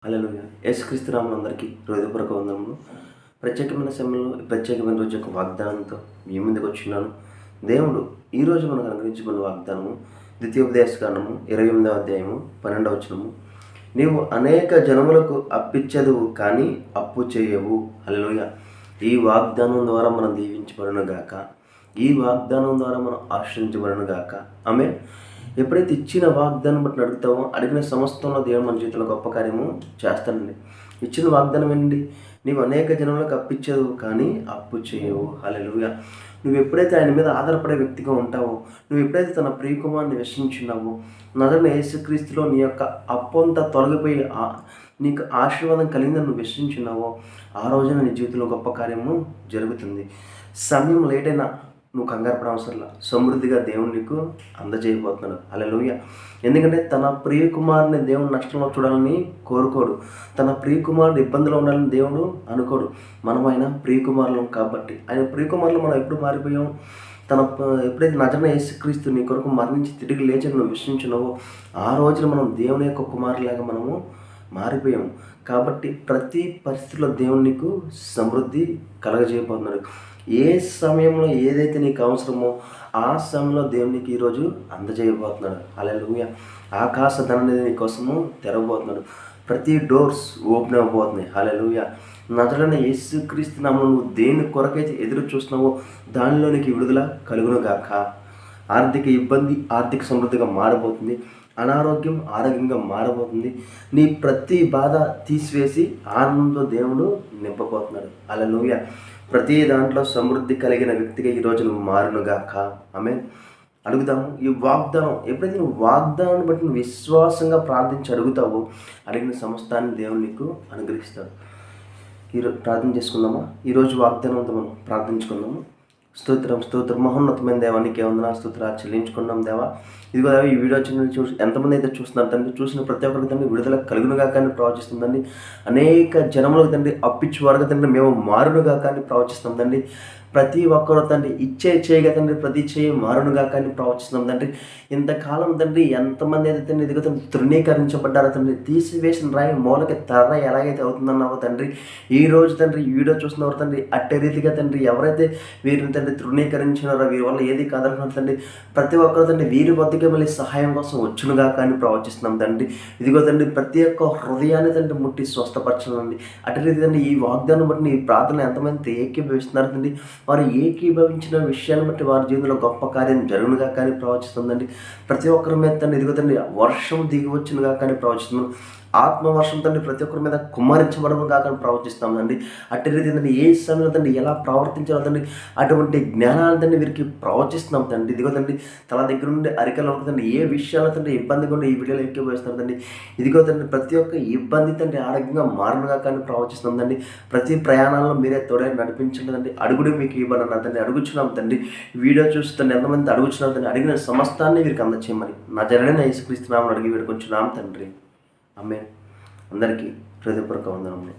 హల్లెలూయా. యేసుక్రీస్తు నామములో అందరికీ హృదయపూర్వక వందనములు. ప్రత్యేకమైన సమయంలో ప్రత్యేకమైన రోజు యొక్క వాగ్దానంతో మీ ముందుకు వచ్చున్నాను. దేవుడు ఈరోజు మనకు అనుగ్రహించబడిన వాగ్దానము ద్వితీయోపదేశకాండము 28వ అధ్యాయము 12వ వచనము. నీవు అనేక జనములకు అప్పిచ్చెదవు కానీ అప్పు చేయవు. హల్లెలూయా. ఈ వాగ్దానం ద్వారా మనం దీవించబడును గాక. ఈ వాగ్దానం ద్వారా మనం ఆశ్రయించబడును గాక. ఆమేన్. ఎప్పుడైతే ఇచ్చిన వాగ్దానం బట్టి అడుగుతామో అడిగిన సమస్తంలో దేవుడు మన జీవితంలో గొప్ప కార్యము చేస్తానండి. ఇచ్చిన వాగ్దానం ఏంటి? నీవు అనేక జనములకు అప్పిచ్చేవు కానీ అప్పు చేయవు. హల్లెలూయా. నువ్వు ఎప్పుడైతే ఆయన మీద ఆధారపడే వ్యక్తిగా ఉంటావో, నువ్వు ఎప్పుడైతే తన ప్రియకుమారుని విశ్వసించున్నావో, నజరైన యేసుక్రీస్తులో నీ యొక్క అప్పు అంతా తొలగిపోయి నీకు ఆశీర్వాదం కలిగిందని నువ్వు విశ్వసించున్నావో, ఆ రోజున నీ జీవితంలో గొప్ప కార్యము జరుగుతుంది. సమయం లేట్ అయినా నువ్వు కంగారు పడవసరంలా, సమృద్ధిగా దేవుడు నీకు అందజేయబోతున్నాడు. హల్లెలూయా. ఎందుకంటే తన ప్రియకుమారుని దేవుడు నష్టంలో చూడాలని కోరుకోడు. తన ప్రియకుమారుడు ఇబ్బందిలో ఉండాలని దేవుడు అనుకోడు. మనం ఆయన ప్రియకుమారులం కాబట్టి, ఆయన ప్రియకుమారులు మనం ఎప్పుడు మారిపోయాం? ఎప్పుడైతే నజరైన యేసుక్రీస్తు నీ కొరకు మరణించి తిరిగి లేచి నువ్వు విశ్వసించున్నావో, ఆ రోజున మనం దేవుని యొక్క కుమారులాగా మనము మారిపోయాము. కాబట్టి ప్రతి పరిస్థితిలో దేవుడు నీకు సమృద్ధి కలగజేయబోతున్నాడు. ఏ సమయంలో ఏదైతే నీకు అవసరమో ఆ సమయంలో దేవుడు నీకు ఈరోజు అందజేయబోతున్నాడు. హల్లెలూయా. ఆకాశ ధనాన్ని నీ కోసము తెరవబోతున్నాడు. ప్రతి డోర్స్ ఓపెన్ అవ్వబోతున్నాయి. హల్లెలూయా. నజరైన యేసుక్రీస్తు నామములో నువ్వు దేని కొరకైతే ఎదురు చూస్తున్నావో దానిలో నీకు విడుదల కలుగును గాక. ఆర్థిక ఇబ్బంది ఆర్థిక సమృద్ధిగా మారబోతుంది. అనారోగ్యం ఆరోగ్యంగా మారబోతుంది. నీ ప్రతి బాధ తీసివేసి ఆనందంతో దేవుడు నింపబోతున్నాడు. హల్లెలూయా. ప్రతి దాంట్లో సమృద్ధి కలిగిన వ్యక్తిగా ఈరోజు నువ్వు మారునుగాక. ఆమేన్. అడుగుదాము. ఈ వాగ్దానం ఎప్పుడైతే నువ్వు వాగ్దానాన్ని బట్టి నువ్వు విశ్వాసంగా ప్రార్థించి అడుగుతావో అడిగిన సమస్తాన్ని దేవుడు నీకు అనుగ్రహిస్తాడు. ఈరోజు ప్రార్థన చేసుకుందామా? ఈరోజు వాగ్దానంతో మనం ప్రార్థించుకుందాము. స్తోత్రం మహోన్నతమైన దేవానికి వందనాలు స్తోత్రాలు చెల్లించుకున్నాం దేవా. ఇదిగో దేవా, ఈ వీడియో చూసి ఎంతమంది అయితే చూస్తున్నారు తండ్రి, చూసిన ప్రతి ఒక్కరికి తండ్రి విడుదల కలుగునుగా కానీ ప్రవచిస్తుందండి. అనేక జనములకు తండ్రి అప్పిచ్చి వరకు తండ్రి మేము మారునుగా కానీ ప్రవచిస్తాం తండ్రి. ప్రతి ఒక్కరు తండ్రి ఇచ్చే చేయగా తండ్రి ప్రతి చేయి మారునుగా కానీ ప్రవచిస్తున్నాం తండ్రి. ఇంతకాలం తండ్రి ఎంతమంది అయితే తండ్రి ఇదిగో తండ్రి తృణీకరించబడ్డారో తండ్రి, తీసివేసిన రాయి మూలకి తర్ర ఎలాగైతే అవుతుందన్నావో తండ్రి, ఈ రోజు తండ్రి ఈ వీడియో చూస్తున్నవారు తండ్రి అట్టే రీతిగా తండ్రి ఎవరైతే వీరిని తండ్రి తృణీకరించినారో, వీరి వల్ల ఏది కాదనుకున్నారు తండ్రి, ప్రతి ఒక్కరు తండ్రి వీరి వద్దకే మళ్ళీ సహాయం కోసం వచ్చునుగా కానీ ప్రవచిస్తున్నాం తండ్రి. ఇదిగో తండ్రి ప్రతి ఒక్క హృదయాన్ని తండ్రి ముట్టి స్వస్థపరచనండి. అట్టి రీతి తండ్రి ఈ వాగ్దానం బట్టి ఈ ప్రార్థన ఎంతమంది ఏకీభవిస్తున్నారు తండ్రి, వారు ఏకీభవించిన విషయాన్ని బట్టి వారి జీవితంలో గొప్ప కార్యం జరుగునుగా కానీ ప్రవచిస్తుందండి. ప్రతి ఒక్కరి మీద తండ్రి ఇదిగో తండ్రి వర్షం దిగి వచ్చినగా కానీ ప్రవచిస్తున్నాం. ఆత్మవర్షం తండ్రి ప్రతి ఒక్కరి మీద కుమ్మరించబడము కాక ప్రవచిస్తామండి. అట్టి రీతి తండ్రి ఏ సమయంలో తండ్రి ఎలా ప్రవర్తించాలో తండ్రి అటువంటి జ్ఞానాన్ని తండ్రి వీరికి ప్రవచిస్తున్నాం తండ్రి. ఇదిగో తండ్రి తల దగ్గర నుండి అరికల్లో తండ్రి ఏ విషయాల్లో తండ్రి ఇబ్బంది కూడా ఈ వీడియోలో ఎక్కిపోయిస్తున్నారు తండ్రి. ఇదిగో తండ్రి ప్రతి ఒక్క ఇబ్బంది తండ్రి ఆరోగ్యంగా మారునుగా కానీ ప్రవచిస్తున్నాం తండ్రి. ప్రతి ప్రయాణంలో మీరే తోడే నడిపించండి తండ్రి. అడుగుడు మీకు ఇవ్వనన్నా తండ్రి అడుగుచున్నాం తండ్రి. వీడియో చూస్తుంటే ఎంతమంది అడుగుచున్నాం తండ్రి, అడిగిన సమస్తాన్ని వీరికి అందచేయమని నజరైన యేసుక్రీస్తు నామములో అడిగి వేడుకొంచున్నాం తండ్రి. ఆమేన్. అందరికీ హృదయపూర్వక వందనములు.